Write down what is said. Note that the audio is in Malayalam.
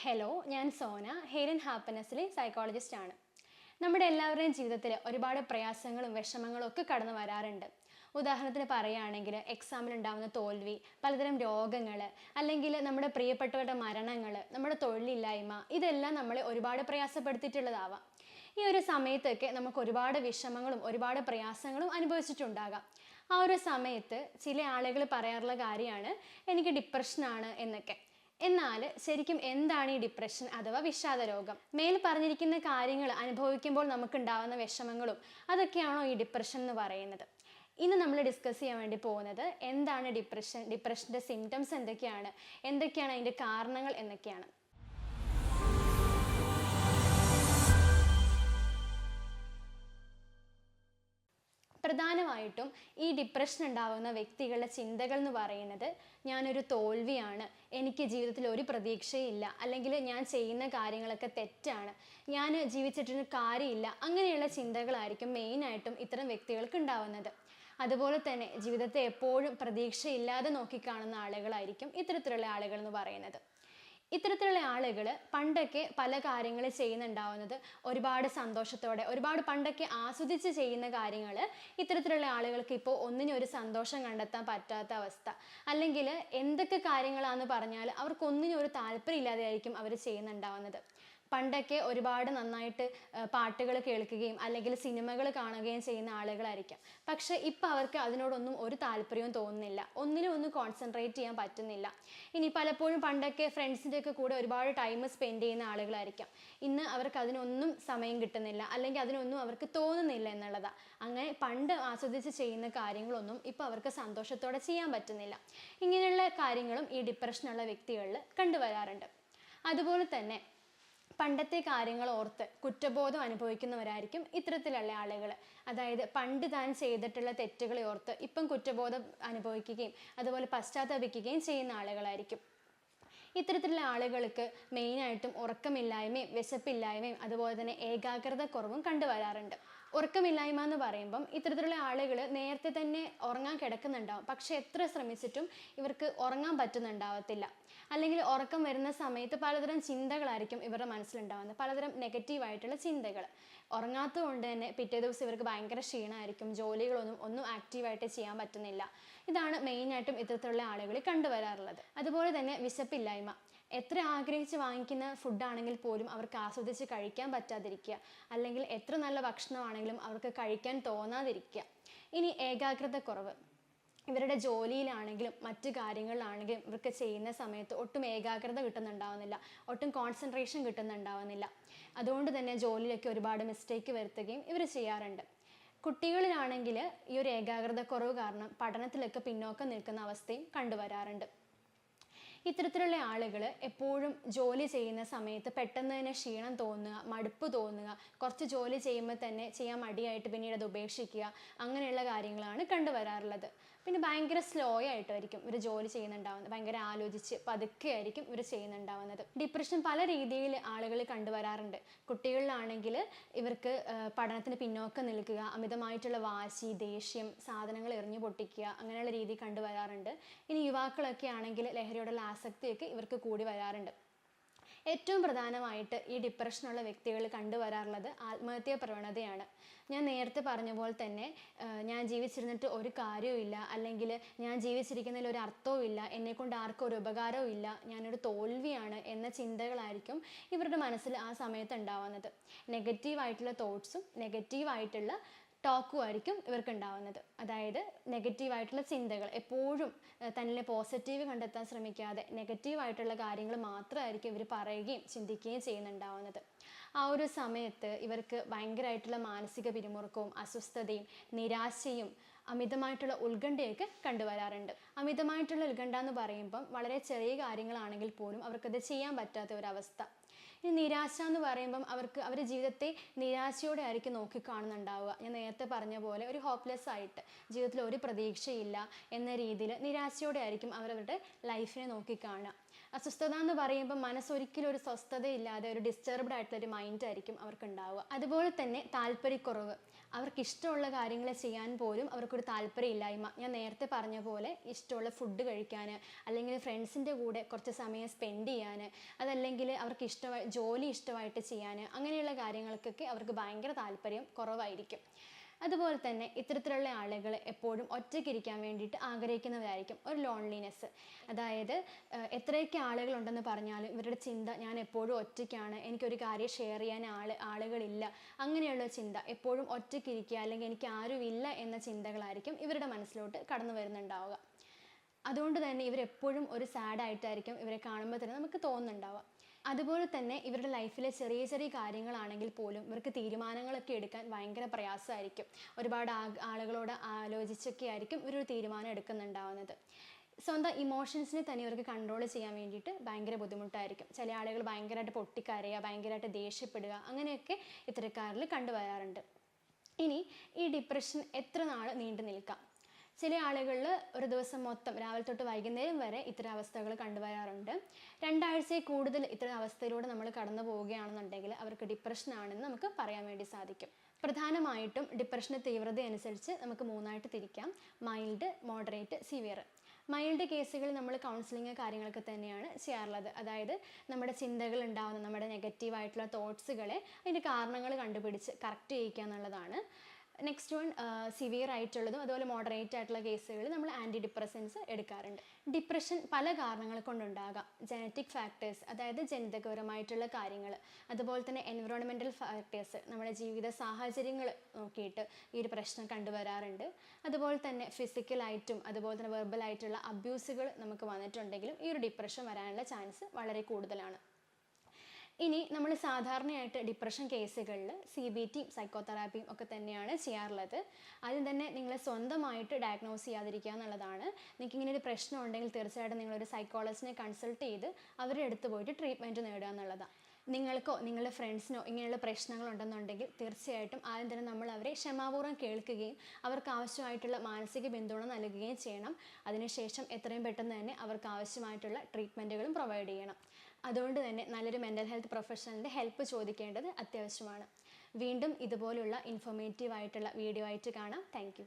ഹലോ, ഞാൻ സോന, ഹെയർ ആൻഡ് ഹാപ്പിനെസ്സിലെ സൈക്കോളജിസ്റ്റ് ആണ്. നമ്മുടെ എല്ലാവരുടെയും ജീവിതത്തിൽ ഒരുപാട് പ്രയാസങ്ങളും വിഷമങ്ങളും ഒക്കെ കടന്നു വരാറുണ്ട്. ഉദാഹരണത്തിന് പറയുകയാണെങ്കിൽ എക്സാമിൽ ഉണ്ടാകുന്ന തോൽവി, പലതരം രോഗങ്ങൾ, അല്ലെങ്കിൽ നമ്മുടെ പ്രിയപ്പെട്ടവരുടെ മരണങ്ങൾ, നമ്മുടെ തൊഴിലില്ലായ്മ, ഇതെല്ലാം നമ്മളെ ഒരുപാട് പ്രയാസപ്പെടുത്തിയിട്ടുള്ളതാവാം. ഈ ഒരു സമയത്തൊക്കെ നമുക്ക് ഒരുപാട് വിഷമങ്ങളും ഒരുപാട് പ്രയാസങ്ങളും അനുഭവിച്ചിട്ടുണ്ടാകാം. ആ ഒരു സമയത്ത് ചില ആളുകൾ പറയാറുള്ള കാര്യമാണ് എനിക്ക് ഡിപ്രഷനാണ് എന്നൊക്കെ. എന്നാൽ ശരിക്കും എന്താണ് ഈ ഡിപ്രഷൻ അഥവാ വിഷാദ രോഗം? മേൽ പറഞ്ഞിരിക്കുന്ന കാര്യങ്ങൾ അനുഭവിക്കുമ്പോൾ നമുക്കുണ്ടാകുന്ന വിഷമങ്ങളും അതൊക്കെയാണോ ഈ ഡിപ്രഷൻ എന്ന് പറയുന്നത്? ഇന്ന് നമ്മൾ ഡിസ്കസ് ചെയ്യാൻ വേണ്ടി പോകുന്നത് എന്താണ് ഡിപ്രഷൻ, ഡിപ്രഷൻ്റെ സിംറ്റംസ് എന്തൊക്കെയാണ് അതിൻ്റെ കാരണങ്ങൾ എന്നൊക്കെയാണ്. പ്രധാനമായിട്ടും ഈ ഡിപ്രഷൻ ഉണ്ടാകുന്ന വ്യക്തികളുടെ ചിന്തകൾ എന്ന് പറയുന്നത് ഞാനൊരു തോൽവിയാണ്, എനിക്ക് ജീവിതത്തിൽ ഒരു പ്രതീക്ഷയില്ല, അല്ലെങ്കിൽ ഞാൻ ചെയ്യുന്ന കാര്യങ്ങളൊക്കെ തെറ്റാണ്, ഞാൻ ജീവിച്ചിട്ടൊരു കാര്യമില്ല, അങ്ങനെയുള്ള ചിന്തകളായിരിക്കും മെയിനായിട്ടും ഇത്തരം വ്യക്തികൾക്ക് ഉണ്ടാവുന്നത്. അതുപോലെ തന്നെ ജീവിതത്തെ എപ്പോഴും പ്രതീക്ഷയില്ലാതെ നോക്കിക്കാണുന്ന ആളുകളായിരിക്കും ഇത്തരത്തിലുള്ള ആളുകൾ എന്ന് പറയുന്നത്. ഇത്തരത്തിലുള്ള ആളുകൾ പണ്ടൊക്കെ പല കാര്യങ്ങൾ ചെയ്യുന്നുണ്ടാവുന്നത് ഒരുപാട് സന്തോഷത്തോടെ, ഒരുപാട് പണ്ടൊക്കെ ആസ്വദിച്ച് ചെയ്യുന്ന കാര്യങ്ങൾ ഇത്തരത്തിലുള്ള ആളുകൾക്ക് ഇപ്പോൾ ഒന്നിനും ഒരു സന്തോഷം കണ്ടെത്താൻ പറ്റാത്ത അവസ്ഥ, അല്ലെങ്കിൽ എന്തൊക്കെ കാര്യങ്ങളാണെന്ന് പറഞ്ഞാൽ അവർക്കൊന്നിനും ഒരു താല്പര്യം ഇല്ലാതെയായിരിക്കും അവർ ചെയ്യുന്നുണ്ടാവുന്നത്. പണ്ടൊക്കെ ഒരുപാട് നന്നായിട്ട് പാട്ടുകൾ കേൾക്കുകയും അല്ലെങ്കിൽ സിനിമകൾ കാണുകയും ചെയ്യുന്ന ആളുകളായിരിക്കാം. പക്ഷേ ഇപ്പം അവർക്ക് അതിനോടൊന്നും ഒരു താല്പര്യവും തോന്നുന്നില്ല, ഒന്നിനും ഒന്നും കോൺസെൻട്രേറ്റ് ചെയ്യാൻ പറ്റുന്നില്ല. ഇനി പലപ്പോഴും പണ്ടൊക്കെ ഫ്രണ്ട്സിൻ്റെ ഒക്കെ കൂടെ ഒരുപാട് ടൈം സ്പെൻഡ് ചെയ്യുന്ന ആളുകളായിരിക്കാം. ഇന്ന് അവർക്ക് അതിനൊന്നും സമയം കിട്ടുന്നില്ല, അല്ലെങ്കിൽ അതിനൊന്നും അവർക്ക് തോന്നുന്നില്ല എന്നുള്ളതാണ്. അങ്ങനെ പണ്ട് ആസ്വദിച്ച് ചെയ്യുന്ന കാര്യങ്ങളൊന്നും ഇപ്പോൾ അവർക്ക് സന്തോഷത്തോടെ ചെയ്യാൻ പറ്റുന്നില്ല. ഇങ്ങനെയുള്ള കാര്യങ്ങളും ഈ ഡിപ്രഷനുള്ള വ്യക്തികളിൽ കണ്ടുവരാറുണ്ട്. അതുപോലെ തന്നെ പണ്ടത്തെ കാര്യങ്ങൾ ഓർത്ത് കുറ്റബോധം അനുഭവിക്കുന്നവരായിരിക്കും ഇത്തരത്തിലുള്ള ആളുകൾ. അതായത് പണ്ട് താൻ ചെയ്തിട്ടുള്ള തെറ്റുകളെ ഓർത്ത് ഇപ്പം കുറ്റബോധം അനുഭവിക്കുകയും അതുപോലെ പശ്ചാത്തപിക്കുകയും ചെയ്യുന്ന ആളുകളായിരിക്കും. ഇത്തരത്തിലുള്ള ആളുകൾക്ക് മെയിനായിട്ടും ഉറക്കമില്ലായ്മയും വിശപ്പില്ലായ്മയും അതുപോലെ തന്നെ ഏകാഗ്രത കുറവും കണ്ടുവരാറുണ്ട്. ഉറക്കമില്ലായ്മ എന്ന് പറയുമ്പം ഇത്തരത്തിലുള്ള ആളുകൾ നേരത്തെ തന്നെ ഉറങ്ങാൻ കിടക്കുന്നുണ്ടാവും, പക്ഷെ എത്ര ശ്രമിച്ചിട്ടും ഇവർക്ക് ഉറങ്ങാൻ പറ്റുന്നുണ്ടാവത്തില്ല. അല്ലെങ്കിൽ ഉറക്കം വരുന്ന സമയത്ത് പലതരം ചിന്തകളായിരിക്കും ഇവരുടെ മനസ്സിലുണ്ടാവുന്നത്, പലതരം നെഗറ്റീവായിട്ടുള്ള ചിന്തകൾ. ഉറങ്ങാത്തത് കൊണ്ട് തന്നെ പിറ്റേ ദിവസം ഇവർക്ക് ഭയങ്കര ക്ഷീണമായിരിക്കും, ജോലികളൊന്നും ആക്റ്റീവായിട്ട് ചെയ്യാൻ പറ്റുന്നില്ല. ഇതാണ് മെയിനായിട്ടും ഇത്തരത്തിലുള്ള ആളുകളിൽ കണ്ടുവരാറുള്ളത്. അതുപോലെ തന്നെ വിശപ്പില്ലായ്മ, എത്ര ആഗ്രഹിച്ച് വാങ്ങിക്കുന്ന ഫുഡാണെങ്കിൽ പോലും അവർക്ക് ആസ്വദിച്ച് കഴിക്കാൻ പറ്റാതിരിക്കുക, അല്ലെങ്കിൽ എത്ര നല്ല ഭക്ഷണമാണെങ്കിലും അവർക്ക് കഴിക്കാൻ തോന്നാതിരിക്കുക. ഇനി ഏകാഗ്രത കുറവ്, ഇവരുടെ ജോലിയിലാണെങ്കിലും മറ്റു കാര്യങ്ങളിലാണെങ്കിലും ഇവർക്ക് ചെയ്യുന്ന സമയത്ത് ഒട്ടും ഏകാഗ്രത കിട്ടുന്നുണ്ടാവുന്നില്ല, ഒട്ടും കോൺസെൻട്രേഷൻ കിട്ടുന്നുണ്ടാവുന്നില്ല. അതുകൊണ്ട് തന്നെ ജോലിയിലൊക്കെ ഒരുപാട് മിസ്റ്റേക്ക് വരുത്തുകയും ഇവർ ചെയ്യാറുണ്ട്. കുട്ടികളിലാണെങ്കിൽ ഈ ഒരു ഏകാഗ്രത കുറവ് കാരണം പഠനത്തിലൊക്കെ പിന്നോക്കം നിൽക്കുന്ന അവസ്ഥയും കണ്ടുവരാറുണ്ട്. ഇത്തരത്തിലുള്ള ആളുകൾ എപ്പോഴും ജോലി ചെയ്യുന്ന സമയത്ത് പെട്ടെന്ന് തന്നെ ക്ഷീണം തോന്നുക, മടുപ്പ് തോന്നുക, കുറച്ച് ജോലി ചെയ്യുമ്പോൾ തന്നെ ചെയ്യാൻ മടിയായിട്ട് പിന്നീട് അത് ഉപേക്ഷിക്കുക, അങ്ങനെയുള്ള കാര്യങ്ങളാണ് കണ്ടുവരാറുള്ളത്. പിന്നെ ഭയങ്കര സ്ലോ ആയിട്ടായിരിക്കും ഇവർ ജോലി ചെയ്യുന്നുണ്ടാവുന്നത്, ഭയങ്കര ആലോചിച്ച് പതുക്കെ ആയിരിക്കും ഇവർ ചെയ്യുന്നുണ്ടാവുന്നത്. ഡിപ്രഷൻ പല രീതിയിൽ ആളുകൾ കണ്ടുവരാറുണ്ട്. കുട്ടികളിലാണെങ്കിൽ ഇവർക്ക് പഠനത്തിന് പിന്നോക്കം നിൽക്കുക, അമിതമായിട്ടുള്ള വാശി, ദേഷ്യം, സാധനങ്ങൾ എറിഞ്ഞു പൊട്ടിക്കുക, അങ്ങനെയുള്ള രീതി കണ്ടുവരാറുണ്ട്. ഇനി യുവാക്കളൊക്കെ ആണെങ്കിൽ ലഹരിയോടുള്ള ആസക്തിയൊക്കെ ഇവർക്ക് കൂടി വരാറുണ്ട്. ഏറ്റവും പ്രധാനമായിട്ട് ഈ ഡിപ്രഷനുള്ള വ്യക്തികൾ കണ്ടുവരാറുള്ളത് ആത്മഹത്യാ പ്രവണതയാണ്. ഞാൻ നേരത്തെ പറഞ്ഞ പോലെ തന്നെ ഞാൻ ജീവിച്ചിരുന്നിട്ട് ഒരു കാര്യവും ഇല്ല, അല്ലെങ്കിൽ ഞാൻ ജീവിച്ചിരിക്കുന്നതിൽ ഒരു അർത്ഥവും ഇല്ല, എന്നെക്കൊണ്ട് ആർക്കും ഒരു ഉപകാരവും ഇല്ല, ഞാനൊരു തോൽവിയാണ് എന്ന ചിന്തകളായിരിക്കും ഇവരുടെ മനസ്സിൽ ആ സമയത്ത് ഉണ്ടാവുന്നത്. നെഗറ്റീവായിട്ടുള്ള തോട്ട്സും നെഗറ്റീവായിട്ടുള്ള ടോക്കുമായിരിക്കും ഇവർക്ക് ഉണ്ടാവുന്നത്. അതായത് നെഗറ്റീവായിട്ടുള്ള ചിന്തകൾ, എപ്പോഴും തന്നെ പോസിറ്റീവ് കണ്ടെത്താൻ ശ്രമിക്കാതെ നെഗറ്റീവായിട്ടുള്ള കാര്യങ്ങൾ മാത്രമായിരിക്കും ഇവർ പറയുകയും ചിന്തിക്കുകയും ചെയ്യുന്നുണ്ടാവുന്നത്. ആ ഒരു സമയത്ത് ഇവർക്ക് ഭയങ്കരമായിട്ടുള്ള മാനസിക പിരിമുറുക്കവും അസ്വസ്ഥതയും നിരാശയും അമിതമായിട്ടുള്ള ഉത്കണ്ഠയൊക്കെ കണ്ടുവരാറുണ്ട്. അമിതമായിട്ടുള്ള ഉത്കണ്ഠ എന്ന് പറയുമ്പം വളരെ ചെറിയ കാര്യങ്ങളാണെങ്കിൽ പോലും അവർക്കത് ചെയ്യാൻ പറ്റാത്ത ഒരവസ്ഥ. ഇനി നിരാശ എന്ന് പറയുമ്പം അവരുടെ ജീവിതത്തെ നിരാശയോടെ ആയിരിക്കും നോക്കിക്കാണുന്നുണ്ടാവുക. ഞാൻ നേരത്തെ പറഞ്ഞ പോലെ ഒരു ഹോപ്പ്ലെസ് ആയിട്ട്, ജീവിതത്തിൽ ഒരു പ്രതീക്ഷയില്ല എന്ന രീതിയിൽ നിരാശയോടെ ആയിരിക്കും അവരവരുടെ ലൈഫിനെ നോക്കിക്കാണുക. അസ്വസ്ഥത എന്ന് പറയുമ്പോൾ മനസ്സൊരിക്കലും ഒരു സ്വസ്ഥതയില്ലാതെ ഒരു ഡിസ്റ്റർബ്ഡ് ആയിട്ടുള്ള ഒരു മൈൻഡ് ആയിരിക്കും അവർക്ക് ഉണ്ടാവുക. അതുപോലെ തന്നെ താല്പര്യക്കുറവ്, അവർക്ക് ഇഷ്ടമുള്ള കാര്യങ്ങൾ ചെയ്യാൻ പോലും അവർക്കൊരു താല്പര്യമില്ലായ്മ. ഞാൻ നേരത്തെ പറഞ്ഞ പോലെ ഇഷ്ടമുള്ള ഫുഡ് കഴിക്കാൻ, അല്ലെങ്കിൽ ഫ്രണ്ട്സിൻ്റെ കൂടെ കുറച്ച് സമയം സ്പെൻഡ് ചെയ്യാൻ, അതല്ലെങ്കിൽ അവർക്ക് ജോലി ഇഷ്ടമായിട്ട് ചെയ്യാൻ, അങ്ങനെയുള്ള കാര്യങ്ങൾക്കൊക്കെ അവർക്ക് ഭയങ്കര താല്പര്യം കുറവായിരിക്കും. അതുപോലെ തന്നെ ഇത്തരത്തിലുള്ള ആളുകൾ എപ്പോഴും ഒറ്റയ്ക്കിരിക്കാൻ വേണ്ടിയിട്ട് ആഗ്രഹിക്കുന്നവരായിരിക്കും. ഒരു ലോൺലിനെസ്, അതായത് എത്രയൊക്കെ ആളുകളുണ്ടെന്ന് പറഞ്ഞാലും ഇവരുടെ ചിന്ത ഞാൻ എപ്പോഴും ഒറ്റയ്ക്കാണ്, എനിക്കൊരു കാര്യം ഷെയർ ചെയ്യാൻ ആളുകളില്ല, അങ്ങനെയുള്ള ചിന്ത, എപ്പോഴും ഒറ്റയ്ക്കിരിക്കുക അല്ലെങ്കിൽ എനിക്ക് ആരുമില്ല എന്ന ചിന്തകളായിരിക്കും ഇവരുടെ മനസ്സിലോട്ട് കടന്നു വരുന്നുണ്ടാവുക. അതുകൊണ്ട് തന്നെ ഇവരെപ്പോഴും ഒരു സാഡായിട്ടായിരിക്കും ഇവരെ കാണുമ്പോൾ തന്നെ നമുക്ക് തോന്നുന്നുണ്ടാവുക. അതുപോലെ തന്നെ ഇവരുടെ ലൈഫിലെ ചെറിയ ചെറിയ കാര്യങ്ങളാണെങ്കിൽ പോലും ഇവർക്ക് തീരുമാനങ്ങളൊക്കെ എടുക്കാൻ ഭയങ്കര പ്രയാസമായിരിക്കും. ഒരുപാട് ആളുകളോട് ആലോചിച്ചൊക്കെ ആയിരിക്കും ഇവരൊരു തീരുമാനം എടുക്കുന്നുണ്ടാവുന്നത്. സ്വന്തം ഇമോഷൻസിനെ തന്നെ ഇവർക്ക് കൺട്രോൾ ചെയ്യാൻ വേണ്ടിയിട്ട് ഭയങ്കര ബുദ്ധിമുട്ടായിരിക്കും. ചില ആളുകൾ ഭയങ്കരമായിട്ട് പൊട്ടിക്കരയുക, ഭയങ്കരമായിട്ട് ദേഷ്യപ്പെടുക, അങ്ങനെയൊക്കെ ഇത്തരക്കാരിൽ കണ്ടുവരാറുണ്ട്. ഇനി ഈ ഡിപ്രഷൻ എത്ര നാൾ നീണ്ടു നിൽക്കാം? ചില ആളുകളിൽ ഒരു ദിവസം മൊത്തം രാവിലെ തൊട്ട് വൈകുന്നേരം വരെ ഇത്തരം അവസ്ഥകൾ കണ്ടുവരാറുണ്ട്. 2 ആഴ്ചയിൽ കൂടുതൽ ഇത്തരം അവസ്ഥയിലൂടെ നമ്മൾ കടന്നു പോവുകയാണെന്നുണ്ടെങ്കിൽ അവർക്ക് ഡിപ്രഷൻ ആണെന്ന് നമുക്ക് പറയാൻ വേണ്ടി സാധിക്കും. പ്രധാനമായിട്ടും ഡിപ്രഷൻ്റെ തീവ്രത അനുസരിച്ച് നമുക്ക് 3ആയിട്ട് തിരിക്കാം: മൈൽഡ്, മോഡറേറ്റ്, സിവിയർ. മൈൽഡ് കേസുകളിൽ നമ്മൾ കൗൺസിലിങ് കാര്യങ്ങളൊക്കെ തന്നെയാണ് ചെയ്യാറുള്ളത്. അതായത് നമ്മുടെ ചിന്തകൾ ഉണ്ടാകുന്ന നമ്മുടെ നെഗറ്റീവായിട്ടുള്ള തോട്ട്സുകളെ അതിൻ്റെ കാരണങ്ങൾ കണ്ടുപിടിച്ച് കറക്റ്റ് ചെയ്യിക്കുക എന്നുള്ളതാണ്. നെക്സ്റ്റ് വൺ സിവിയർ ആയിട്ടുള്ളതും അതുപോലെ മോഡറേറ്റ് ആയിട്ടുള്ള കേസുകളിൽ നമ്മൾ ആൻറ്റി ഡിപ്രസൻസ് എടുക്കാറുണ്ട്. ഡിപ്രഷൻ പല കാരണങ്ങൾ കൊണ്ടുണ്ടാകാം. ജനറ്റിക് ഫാക്ടേഴ്സ്, അതായത് ജനിതകപരമായിട്ടുള്ള കാര്യങ്ങൾ, അതുപോലെ തന്നെ എൻവിറോൺമെൻറ്റൽ ഫാക്ടേഴ്സ്, നമ്മുടെ ജീവിത സാഹചര്യങ്ങൾ നോക്കിയിട്ട് ഈ ഒരു പ്രശ്നം കണ്ടുവരാറുണ്ട്. അതുപോലെ തന്നെ ഫിസിക്കലായിട്ടും അതുപോലെ തന്നെ വെർബലായിട്ടുള്ള അബ്യൂസുകൾ നമുക്ക് വന്നിട്ടുണ്ടെങ്കിലും ഈ ഒരു ഡിപ്രഷൻ വരാനുള്ള ചാൻസ് വളരെ കൂടുതലാണ്. ഇനി നമ്മൾ സാധാരണയായിട്ട് ഡിപ്രഷൻ കേസുകളിൽ CBT, സൈക്കോതെറാപ്പിയും ഒക്കെ തന്നെയാണ് ചെയ്യാറുള്ളത്. ആദ്യം തന്നെ നിങ്ങൾ സ്വന്തമായിട്ട് ഡയഗ്നോസ് ചെയ്യാതിരിക്കുക എന്നുള്ളതാണ്. നിങ്ങൾക്ക് ഇങ്ങനെ ഒരു പ്രശ്നം ഉണ്ടെങ്കിൽ തീർച്ചയായിട്ടും നിങ്ങളൊരു സൈക്കോളജിസ്റ്റിനെ കൺസൾട്ട് ചെയ്ത് അവരുടെ അടുത്ത് പോയിട്ട് ട്രീറ്റ്മെൻറ്റ് നേടുക എന്നുള്ളതാണ്. നിങ്ങൾക്കോ നിങ്ങളുടെ ഫ്രണ്ട്സിനോ ഇങ്ങനെയുള്ള പ്രശ്നങ്ങളുണ്ടെന്നുണ്ടെങ്കിൽ തീർച്ചയായിട്ടും ആദ്യം തന്നെ നമ്മൾ അവരെ ക്ഷമാപൂർവ്വം കേൾക്കുകയും അവർക്ക് ആവശ്യമായിട്ടുള്ള മാനസിക പിന്തുണ നൽകുകയും ചെയ്യണം. അതിനുശേഷം എത്രയും പെട്ടെന്ന് തന്നെ അവർക്ക് ആവശ്യമായിട്ടുള്ള ട്രീറ്റ്മെൻറ്റുകളും പ്രൊവൈഡ് ചെയ്യണം. അതുകൊണ്ട് തന്നെ നല്ലൊരു മെൻ്റൽ ഹെൽത്ത് പ്രൊഫഷണലിൻ്റെ ഹെൽപ്പ് ചോദിക്കേണ്ടത് അത്യാവശ്യമാണ്. വീണ്ടും ഇതുപോലുള്ള ഇൻഫോർമേറ്റീവ് ആയിട്ടുള്ള വീഡിയോ ആയിട്ട് കാണാം. Thank you.